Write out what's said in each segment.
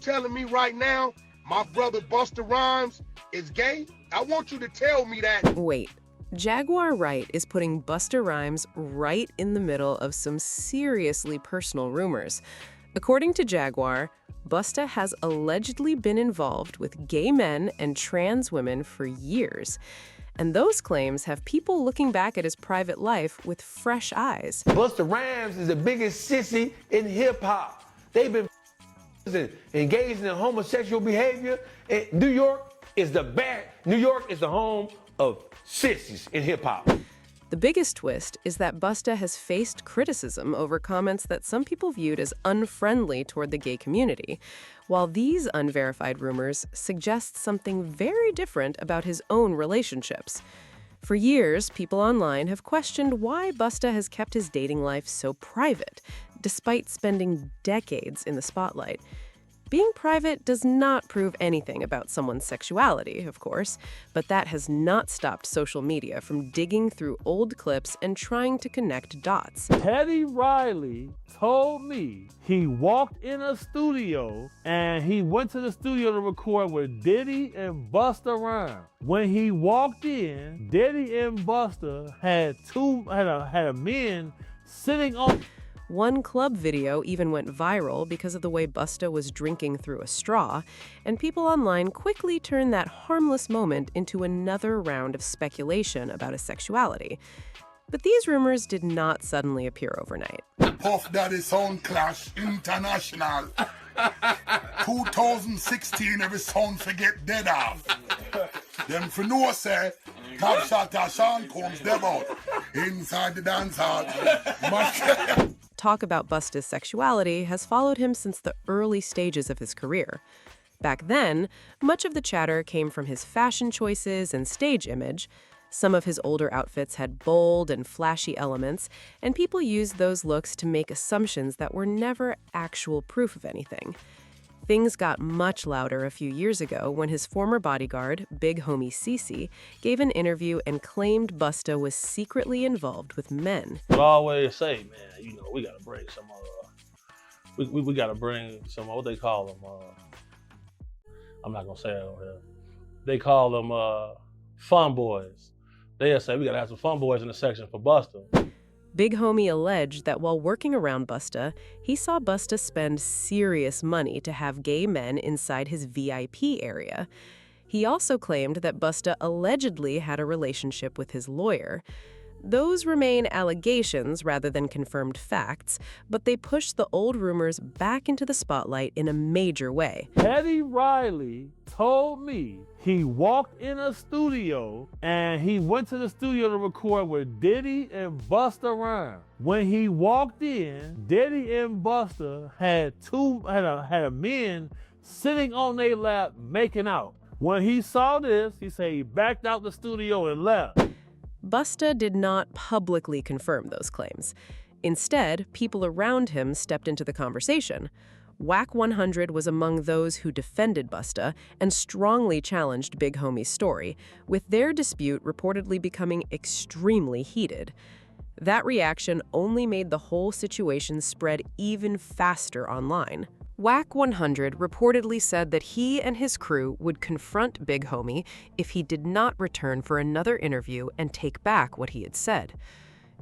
telling me right now my brother Busta Rhymes is gay? I want you to tell me that. Wait, Jaguar Wright is putting Busta Rhymes right in the middle of some seriously personal rumors. According to Jaguar, Busta has allegedly been involved with gay men and trans women for years. And those claims have people looking back at his private life with fresh eyes. Busta Rhymes is the biggest sissy in hip-hop. They've been engaged in homosexual behavior. And New York is the home of sissies in hip-hop. The biggest twist is that Busta has faced criticism over comments that some people viewed as unfriendly toward the gay community, while these unverified rumors suggest something very different about his own relationships. For years, people online have questioned why Busta has kept his dating life so private, despite spending decades in the spotlight. Being private does not prove anything about someone's sexuality, of course, but that has not stopped social media from digging through old clips and trying to connect dots. Teddy Riley told me he walked in a studio and he went to the studio to record with Diddy and Busta Rhymes. When he walked in, Diddy and Busta had a men sitting on. One club video even went viral because of the way Busta was drinking through a straw, and people online quickly turned that harmless moment into another round of speculation about his sexuality. But these rumors did not suddenly appear overnight. Puff Daddy Sound Clash International. 2016, every sound forget dead off. Them for no say, Top Shot Sean Combs dev out. Inside the dance hall. Talk about Busta's sexuality has followed him since the early stages of his career. Back then, much of the chatter came from his fashion choices and stage image. Some of his older outfits had bold and flashy elements, and people used those looks to make assumptions that were never actual proof of anything. Things got much louder a few years ago when his former bodyguard, Big Homie Cece, gave an interview and claimed Busta was secretly involved with men. I always say, man, we gotta bring some, we gotta bring some, what they call them, I'm not gonna say it over here. They call them fun boys. They'll say, we gotta have some fun boys in the section for Busta. Big Homie alleged that while working around Busta, he saw Busta spend serious money to have gay men inside his VIP area. He also claimed that Busta allegedly had a relationship with his lawyer. Those remain allegations rather than confirmed facts, but they push the old rumors back into the spotlight in a major way. Teddy Riley told me he walked in a studio and he went to the studio to record with Diddy and Busta Rhymes. When he walked in, Diddy and Busta had a men sitting on their lap making out. When he saw this, he said he backed out the studio and left. Busta did not publicly confirm those claims. Instead, people around him stepped into the conversation. Whack 100 was among those who defended Busta and strongly challenged Big Homie's story, with their dispute reportedly becoming extremely heated. That reaction only made the whole situation spread even faster online. Whack 100 reportedly said that he and his crew would confront Big Homie if he did not return for another interview and take back what he had said.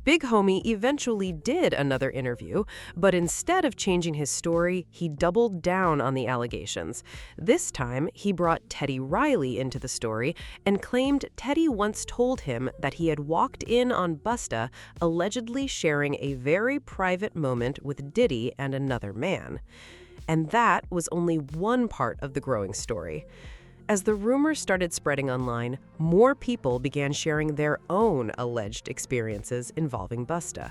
Big Homie eventually did another interview, but instead of changing his story, he doubled down on the allegations. This time, he brought Teddy Riley into the story and claimed Teddy once told him that he had walked in on Busta allegedly sharing a very private moment with Diddy and another man. And that was only one part of the growing story. As the rumors started spreading online, more people began sharing their own alleged experiences involving Busta.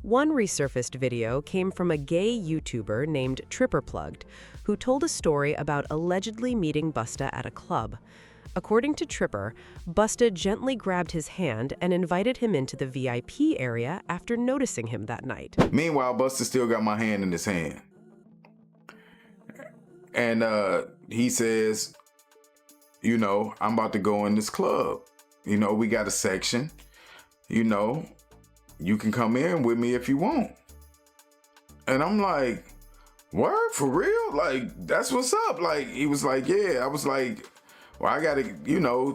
One resurfaced video came from a gay YouTuber named Tripper Plugged, who told a story about allegedly meeting Busta at a club. According to Tripper, Busta gently grabbed his hand and invited him into the VIP area after noticing him that night. Meanwhile, Busta still got my hand in his hand. And he says, I'm about to go in this club. We got a section. You can come in with me if you want. And I'm like, word, for real? Like, that's what's up. Like, he was like, yeah. I was like, well, I gotta,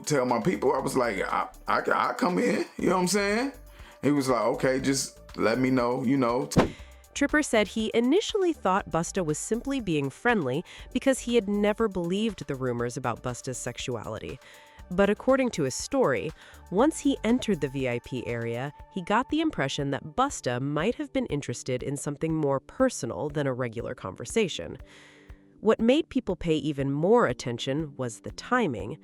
tell my people. I was like, I come in, you know what I'm saying? He was like, okay, just let me know. Tripper said he initially thought Busta was simply being friendly because he had never believed the rumors about Busta's sexuality. But according to his story, once he entered the VIP area, he got the impression that Busta might have been interested in something more personal than a regular conversation. What made people pay even more attention was the timing.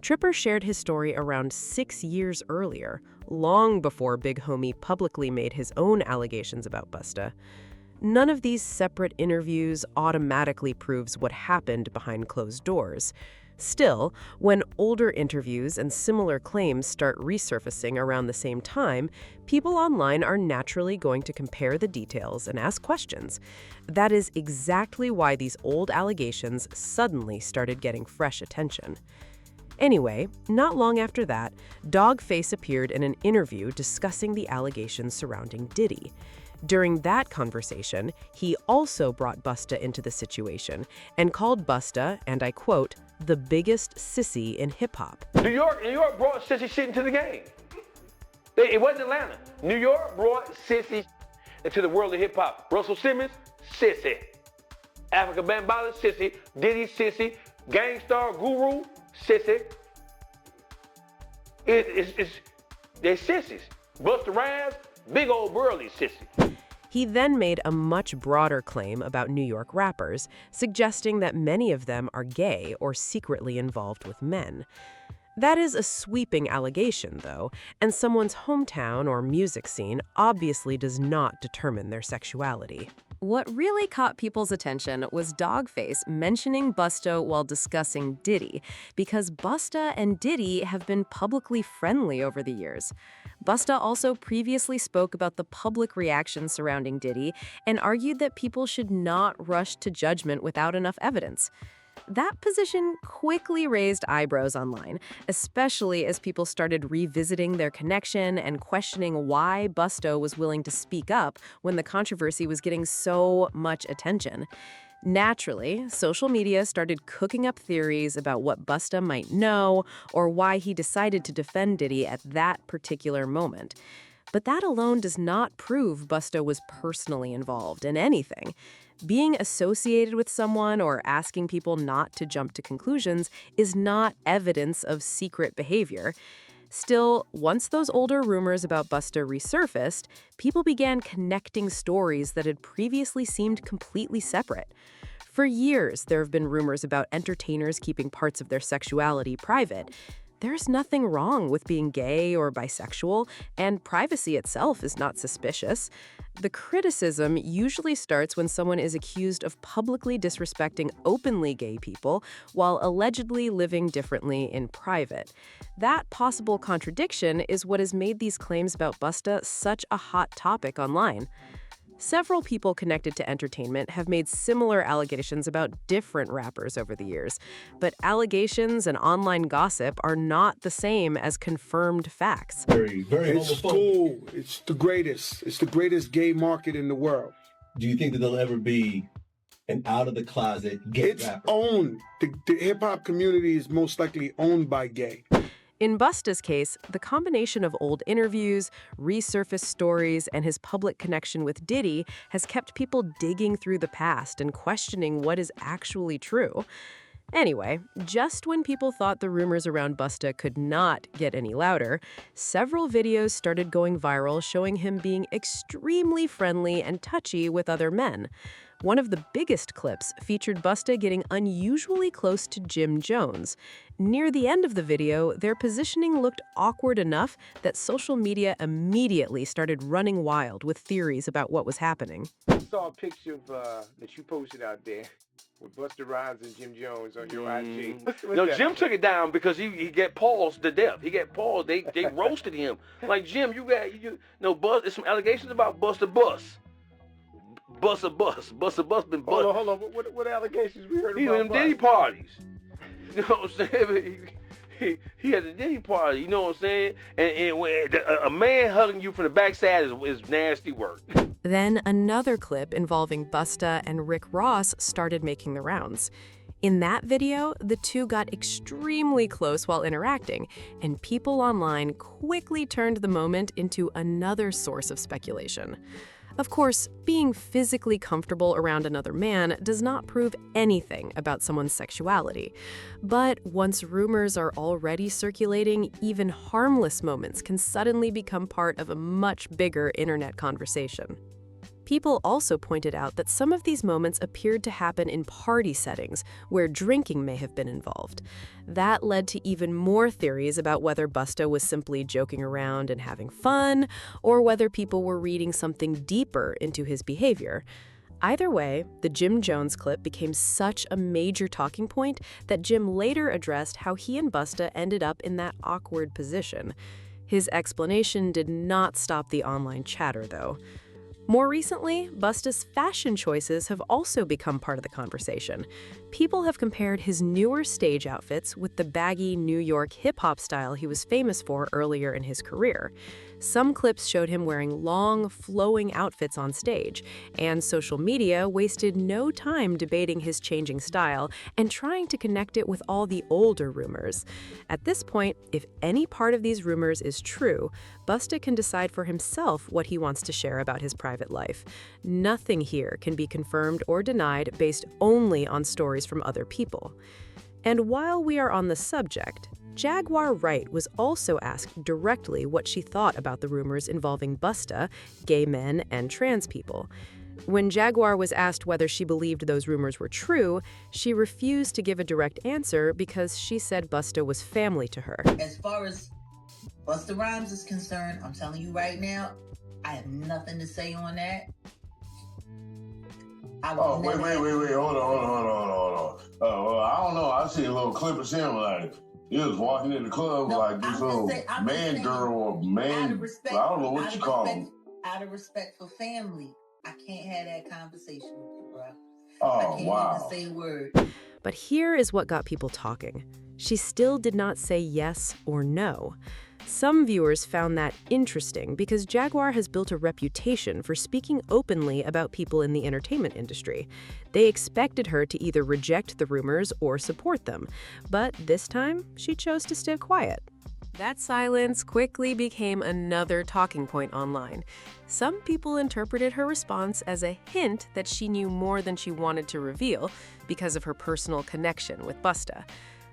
Tripper shared his story around 6 years earlier, long before Big Homie publicly made his own allegations about Busta. None of these separate interviews automatically proves what happened behind closed doors. Still, when older interviews and similar claims start resurfacing around the same time, people online are naturally going to compare the details and ask questions. That is exactly why these old allegations suddenly started getting fresh attention. Anyway, not long after that, Dogface appeared in an interview discussing the allegations surrounding Diddy. During that conversation, he also brought Busta into the situation and called Busta, and I quote, the biggest sissy in hip-hop. New York brought sissy shit into the game. It wasn't Atlanta. New York brought sissy into the world of hip-hop. Russell Simmons, sissy. Africa Bambaataa, sissy. Diddy, sissy. Gangstar, Guru, sissy. They're sissies. Busta Rhymes, big old burly sissy. He then made a much broader claim about New York rappers, suggesting that many of them are gay or secretly involved with men. That is a sweeping allegation, though, and someone's hometown or music scene obviously does not determine their sexuality. What really caught people's attention was Dogface mentioning Busta while discussing Diddy, because Busta and Diddy have been publicly friendly over the years. Busta also previously spoke about the public reaction surrounding Diddy and argued that people should not rush to judgment without enough evidence. That position quickly raised eyebrows online, especially as people started revisiting their connection and questioning why Busta was willing to speak up when the controversy was getting so much attention. Naturally, social media started cooking up theories about what Busta might know or why he decided to defend Diddy at that particular moment. But that alone does not prove Busta was personally involved in anything. Being associated with someone or asking people not to jump to conclusions is not evidence of secret behavior. Still, once those older rumors about Busta resurfaced, people began connecting stories that had previously seemed completely separate. For years, there have been rumors about entertainers keeping parts of their sexuality private. There's nothing wrong with being gay or bisexual, and privacy itself is not suspicious. The criticism usually starts when someone is accused of publicly disrespecting openly gay people while allegedly living differently in private. That possible contradiction is what has made these claims about Busta such a hot topic online. Several people connected to entertainment have made similar allegations about different rappers over the years, but allegations and online gossip are not the same as confirmed facts. Very It's homophobic. cool. It's the greatest. It's the greatest gay market in the world. Do you think that there'll ever be an out-of-the-closet gay It's rapper? owned. The hip-hop community is most likely owned by gay. In Busta's case, the combination of old interviews, resurfaced stories, and his public connection with Diddy has kept people digging through the past and questioning what is actually true. Anyway, just when people thought the rumors around Busta could not get any louder, several videos started going viral showing him being extremely friendly and touchy with other men. One of the biggest clips featured Busta getting unusually close to Jim Jones. Near the end of the video, their positioning looked awkward enough that social media immediately started running wild with theories about what was happening. I saw a picture of, that you posted out there with Busta Rhymes and Jim Jones on your IG. What's No, that? Jim took it down because he got paused to death. He got paused. They roasted him. Like, Jim, Bust, there's some allegations about Busta Bus. Busta Bus been bust. Hold on. What allegations we heard He about? was in Diddy parties. You know what I'm saying? He had a Diddy party. You know what I'm saying? And when a man hugging you from the backside is nasty work. Then another clip involving Busta and Rick Ross started making the rounds. In that video, the two got extremely close while interacting, and people online quickly turned the moment into another source of speculation. Of course, being physically comfortable around another man does not prove anything about someone's sexuality. But once rumors are already circulating, even harmless moments can suddenly become part of a much bigger internet conversation. People also pointed out that some of these moments appeared to happen in party settings, where drinking may have been involved. That led to even more theories about whether Busta was simply joking around and having fun, or whether people were reading something deeper into his behavior. Either way, the Jim Jones clip became such a major talking point that Jim later addressed how he and Busta ended up in that awkward position. His explanation did not stop the online chatter, though. More recently, Busta's fashion choices have also become part of the conversation. People have compared his newer stage outfits with the baggy New York hip-hop style he was famous for earlier in his career. Some clips showed him wearing long, flowing outfits on stage, and social media wasted no time debating his changing style and trying to connect it with all the older rumors. At this point, if any part of these rumors is true, Busta can decide for himself what he wants to share about his private life. Nothing here can be confirmed or denied based only on stories from other people. And while we are on the subject, Jaguar Wright was also asked directly what she thought about the rumors involving Busta, gay men, and trans people. When Jaguar was asked whether she believed those rumors were true, she refused to give a direct answer because she said Busta was family to her. As far as Busta Rhymes is concerned, I'm telling you right now, I have nothing to say on that. Wait, hold on. Well, I don't know. I see a little clip of him like he was walking in the club like this little man girl or man. I don't know what you call him. Out of respect for family, I can't have that conversation with you, bro. Oh, I can't wow. even say a word. But here is what got people talking. She still did not say yes or no. Some viewers found that interesting because Jaguar has built a reputation for speaking openly about people in the entertainment industry. They expected her to either reject the rumors or support them, but this time she chose to stay quiet. That silence quickly became another talking point online. Some people interpreted her response as a hint that she knew more than she wanted to reveal because of her personal connection with Busta.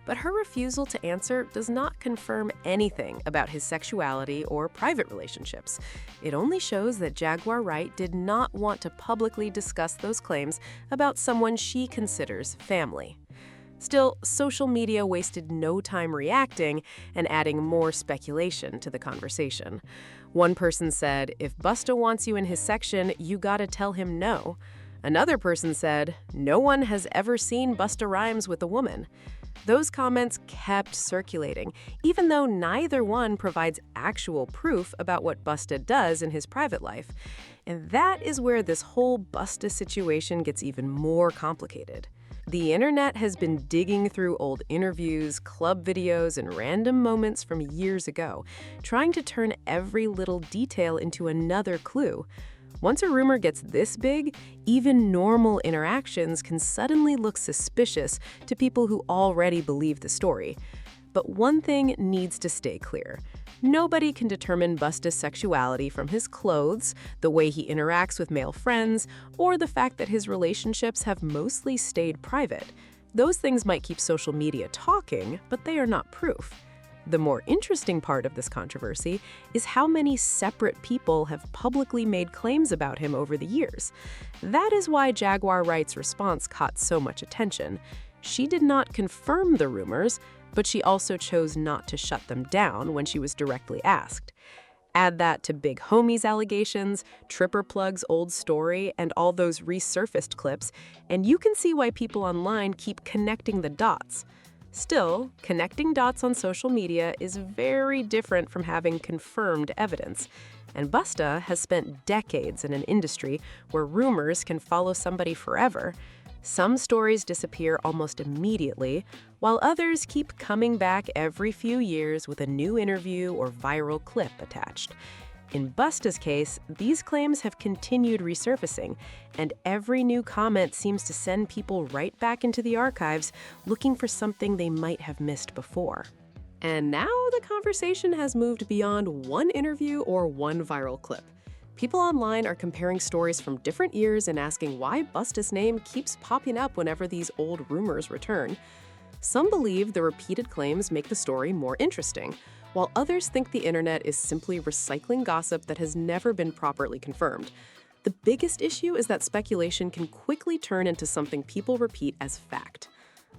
But her refusal to answer does not confirm anything about his sexuality or private relationships. It only shows that Jaguar Wright did not want to publicly discuss those claims about someone she considers family. Still, social media wasted no time reacting and adding more speculation to the conversation. One person said, "If Busta wants you in his section, you gotta tell him no." Another person said, "No one has ever seen Busta Rhymes with a woman." Those comments kept circulating, even though neither one provides actual proof about what Busta does in his private life. And that is where this whole Busta situation gets even more complicated. The internet has been digging through old interviews, club videos, and random moments from years ago, trying to turn every little detail into another clue. Once a rumor gets this big, even normal interactions can suddenly look suspicious to people who already believe the story. But one thing needs to stay clear. Nobody can determine Busta's sexuality from his clothes, the way he interacts with male friends, or the fact that his relationships have mostly stayed private. Those things might keep social media talking, but they are not proof. The more interesting part of this controversy is how many separate people have publicly made claims about him over the years. That is why Jaguar Wright's response caught so much attention. She did not confirm the rumors, but she also chose not to shut them down when she was directly asked. Add that to Big Homie's allegations, Tripper Plug's old story, and all those resurfaced clips, and you can see why people online keep connecting the dots. Still, connecting dots on social media is very different from having confirmed evidence. And Busta has spent decades in an industry where rumors can follow somebody forever. Some stories disappear almost immediately, while others keep coming back every few years with a new interview or viral clip attached. In Busta's case, these claims have continued resurfacing, and every new comment seems to send people right back into the archives looking for something they might have missed before. And now the conversation has moved beyond one interview or one viral clip. People online are comparing stories from different years and asking why Busta's name keeps popping up whenever these old rumors return. Some believe the repeated claims make the story more interesting, while others think the internet is simply recycling gossip that has never been properly confirmed. The biggest issue is that speculation can quickly turn into something people repeat as fact.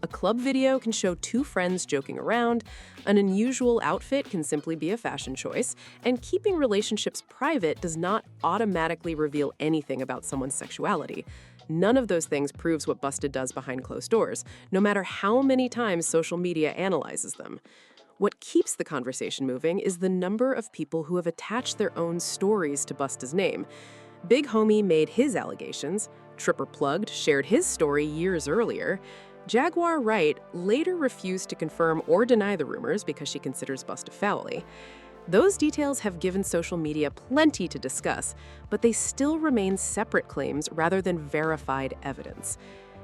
A club video can show two friends joking around, an unusual outfit can simply be a fashion choice, and keeping relationships private does not automatically reveal anything about someone's sexuality. None of those things proves what Busta does behind closed doors, no matter how many times social media analyzes them. What keeps the conversation moving is the number of people who have attached their own stories to Busta's name. Big Homie made his allegations, Tripper Plugged shared his story years earlier, Jaguar Wright later refused to confirm or deny the rumors because she considers Busta foully. Those details have given social media plenty to discuss, but they still remain separate claims rather than verified evidence.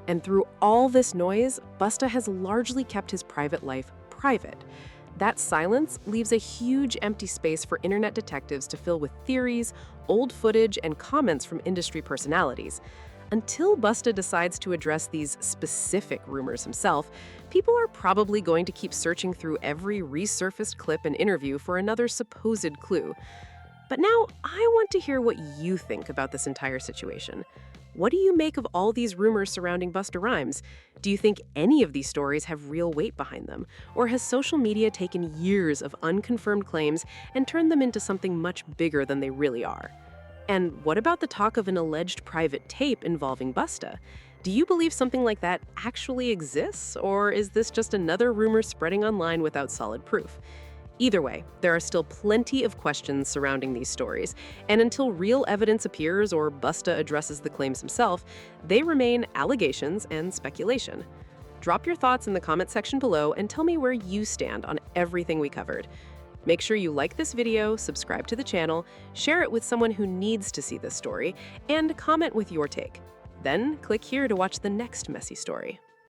And through all this noise, Busta has largely kept his private life private. That silence leaves a huge empty space for internet detectives to fill with theories, old footage, and comments from industry personalities. Until Busta decides to address these specific rumors himself, people are probably going to keep searching through every resurfaced clip and interview for another supposed clue. But now, I want to hear what you think about this entire situation. What do you make of all these rumors surrounding Busta Rhymes? Do you think any of these stories have real weight behind them? Or has social media taken years of unconfirmed claims and turned them into something much bigger than they really are? And what about the talk of an alleged private tape involving Busta? Do you believe something like that actually exists, or is this just another rumor spreading online without solid proof? Either way, there are still plenty of questions surrounding these stories, and until real evidence appears or Busta addresses the claims himself, they remain allegations and speculation. Drop your thoughts in the comment section below and tell me where you stand on everything we covered. Make sure you like this video, subscribe to the channel, share it with someone who needs to see this story, and comment with your take. Then click here to watch the next messy story.